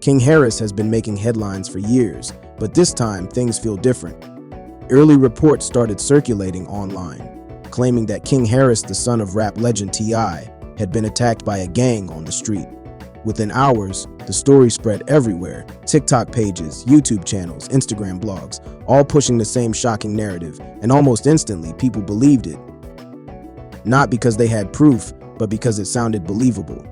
King Harris has been making headlines for years, but this time things feel different. Early reports started circulating online, claiming that King Harris, the son of rap legend T.I., had been attacked by a gang on the street. Within hours, the story spread everywhere. TikTok pages, YouTube channels, Instagram blogs, all pushing the same shocking narrative, and almost instantly people believed it. Not because they had proof, but because it sounded believable.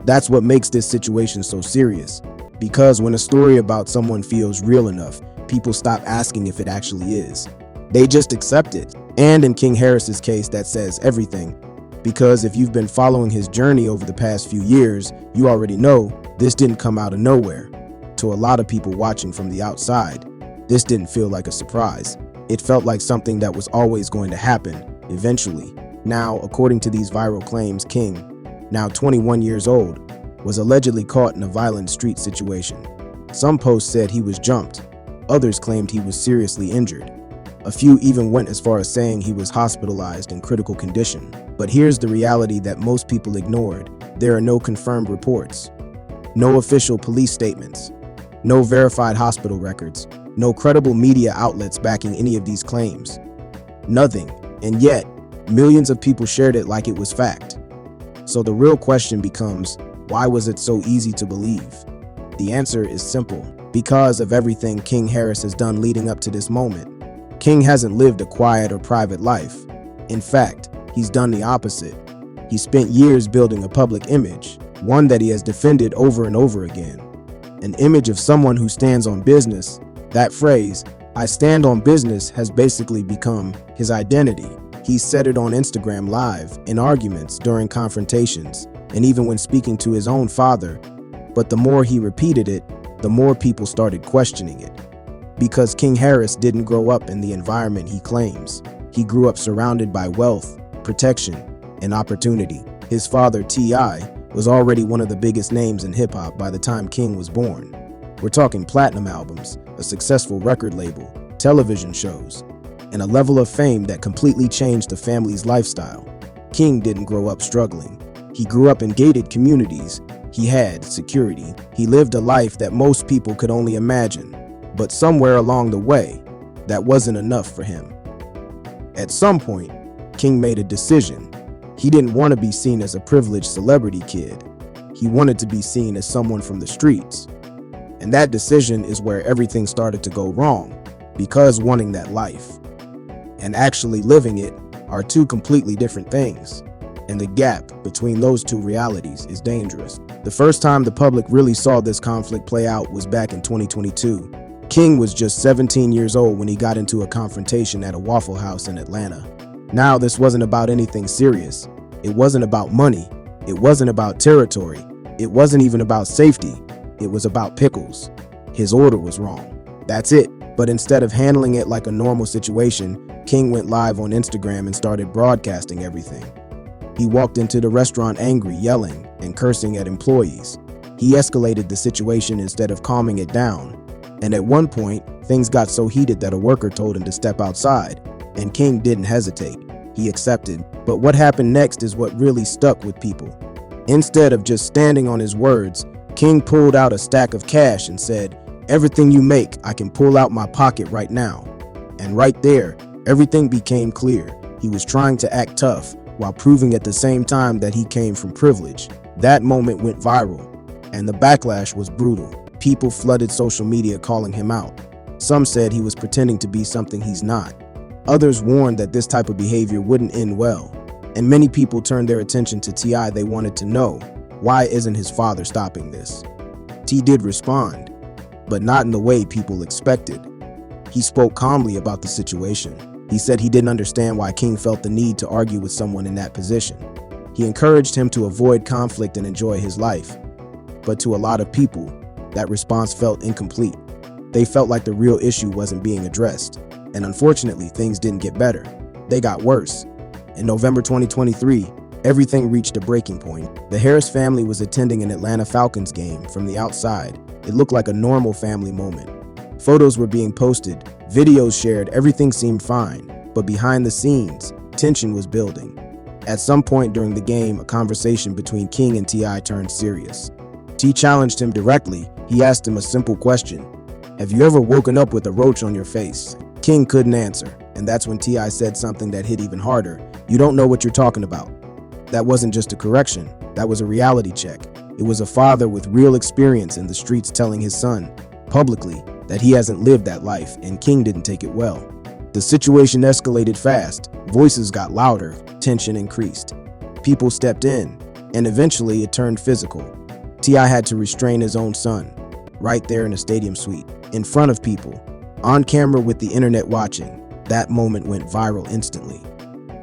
That's what makes this situation so serious. Because when a story about someone feels real enough, people stop asking if it actually is. They just accept it. And in King Harris's case, that says everything. Because if you've been following his journey over the past few years, you already know this didn't come out of nowhere. To a lot of people watching from the outside, this didn't feel like a surprise. It felt like something that was always going to happen, eventually. Now, according to these viral claims, King, now 21 years old, was allegedly caught in a violent street situation. Some posts said he was jumped. Others claimed he was seriously injured. A few even went as far as saying he was hospitalized in critical condition. But here's the reality that most people ignored. There are no confirmed reports, no official police statements, no verified hospital records, no credible media outlets backing any of these claims. Nothing. And yet, millions of people shared it like it was fact. So the real question becomes, why was it so easy to believe? The answer is simple. Because of everything King Harris has done leading up to this moment. King hasn't lived a quiet or private life. In fact, he's done the opposite. He spent years building a public image, one that he has defended over and over again. An image of someone who stands on business. That phrase, "I stand on business," has basically become his identity. He said it on Instagram Live, in arguments, during confrontations, and even when speaking to his own father. But the more he repeated it, the more people started questioning it. Because King Harris didn't grow up in the environment he claims. He grew up surrounded by wealth, protection, and opportunity. His father, T.I., was already one of the biggest names in hip-hop by the time King was born. We're talking platinum albums, a successful record label, television shows, and a level of fame that completely changed the family's lifestyle. King didn't grow up struggling. He grew up in gated communities. He had security. He lived a life that most people could only imagine. But somewhere along the way, that wasn't enough for him. At some point, King made a decision. He didn't want to be seen as a privileged celebrity kid. He wanted to be seen as someone from the streets. And that decision is where everything started to go wrong, because wanting that life and actually living it are two completely different things. And the gap between those two realities is dangerous. The first time the public really saw this conflict play out was back in 2022. King was just 17 years old when he got into a confrontation at a Waffle House in Atlanta. Now, this wasn't about anything serious. It wasn't about money. It wasn't about territory. It wasn't even about safety. It was about pickles. His order was wrong. That's it. But instead of handling it like a normal situation, King went live on Instagram and started broadcasting everything. He walked into the restaurant angry, yelling, and cursing at employees. He escalated the situation instead of calming it down. And at one point, things got so heated that a worker told him to step outside, and King didn't hesitate. He accepted. But what happened next is what really stuck with people. Instead of just standing on his words, King pulled out a stack of cash and said, "Everything you make, I can pull out my pocket right now." And right there, everything became clear. He was trying to act tough while proving at the same time that he came from privilege. That moment went viral, and the backlash was brutal. People flooded social media calling him out. Some said he was pretending to be something he's not. Others warned that this type of behavior wouldn't end well. And many people turned their attention to T.I. They wanted to know, why isn't his father stopping this? T did respond, but not in the way people expected. He spoke calmly about the situation. He said he didn't understand why King felt the need to argue with someone in that position. He encouraged him to avoid conflict and enjoy his life. But to a lot of people, that response felt incomplete. They felt like the real issue wasn't being addressed. And unfortunately, things didn't get better. They got worse. In November 2023, everything reached a breaking point. The Harris family was attending an Atlanta Falcons game. From the outside, it looked like a normal family moment. Photos were being posted, videos shared, everything seemed fine. But behind the scenes, tension was building. At some point during the game, a conversation between King and T.I. turned serious. T challenged him directly. He asked him a simple question. Have you ever woken up with a roach on your face? King couldn't answer, and that's when T.I. said something that hit even harder. You don't know what you're talking about. That wasn't just a correction, that was a reality check. It was a father with real experience in the streets telling his son, publicly, that he hasn't lived that life, and King didn't take it well. The situation escalated fast, voices got louder, tension increased. People stepped in, and eventually it turned physical. T.I. had to restrain his own son, right there in a stadium suite, in front of people, on camera with the internet watching. That moment went viral instantly.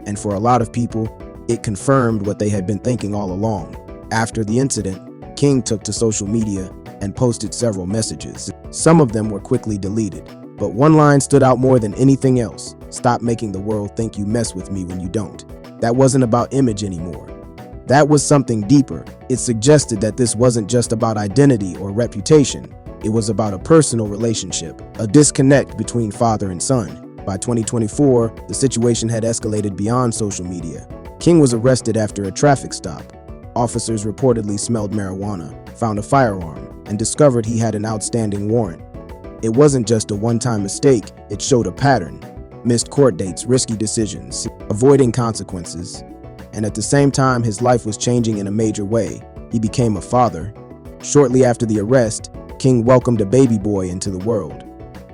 And for a lot of people, it confirmed what they had been thinking all along. After the incident, King took to social media and posted several messages. Some of them were quickly deleted, but one line stood out more than anything else. Stop making the world think you mess with me when you don't. That wasn't about image anymore. That was something deeper. It suggested that this wasn't just about identity or reputation. It was about a personal relationship, a disconnect between father and son. By 2024, the situation had escalated beyond social media. King was arrested after a traffic stop. Officers reportedly smelled marijuana, found a firearm, and discovered he had an outstanding warrant. It wasn't just a one-time mistake, it showed a pattern. Missed court dates, risky decisions, avoiding consequences. And at the same time, his life was changing in a major way. He became a father. Shortly after the arrest, King welcomed a baby boy into the world.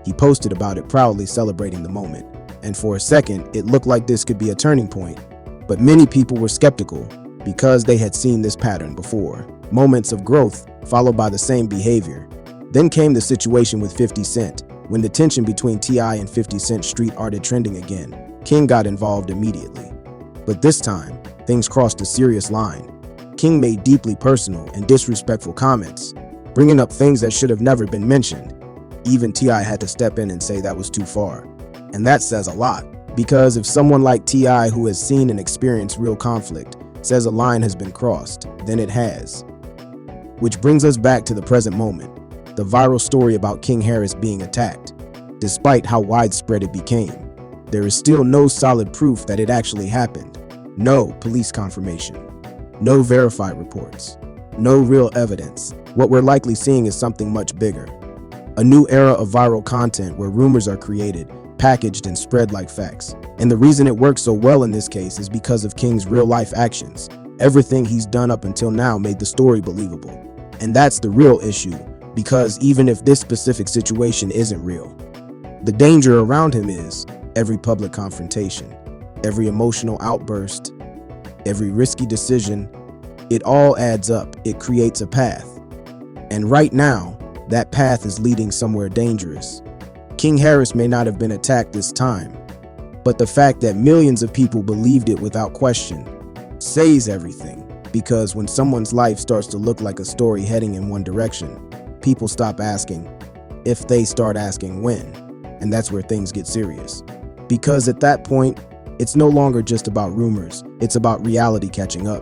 He posted about it, proudly celebrating the moment. And for a second, it looked like this could be a turning point. But many people were skeptical because they had seen this pattern before. Moments of growth followed by the same behavior. Then came the situation with 50 Cent. When the tension between T.I. and 50 Cent Street started trending again, King got involved immediately. But this time, things crossed a serious line. King made deeply personal and disrespectful comments, bringing up things that should have never been mentioned. Even T.I. had to step in and say that was too far. And that says a lot, because if someone like T.I., who has seen and experienced real conflict, says a line has been crossed, then it has. Which brings us back to the present moment, the viral story about King Harris being attacked. Despite how widespread it became, there is still no solid proof that it actually happened. No police confirmation, no verified reports, no real evidence. What we're likely seeing is something much bigger. A new era of viral content where rumors are created, packaged, and spread like facts. And the reason it works so well in this case is because of King's real-life actions. Everything he's done up until now made the story believable. And that's the real issue, because even if this specific situation isn't real, the danger around him is every public confrontation, every emotional outburst, every risky decision. It all adds up. It creates a path. And right now, that path is leading somewhere dangerous. King Harris may not have been attacked this time, but the fact that millions of people believed it without question says everything. Because when someone's life starts to look like a story heading in one direction, people stop asking if they start asking when. And that's where things get serious. Because at that point, it's no longer just about rumors, it's about reality catching up.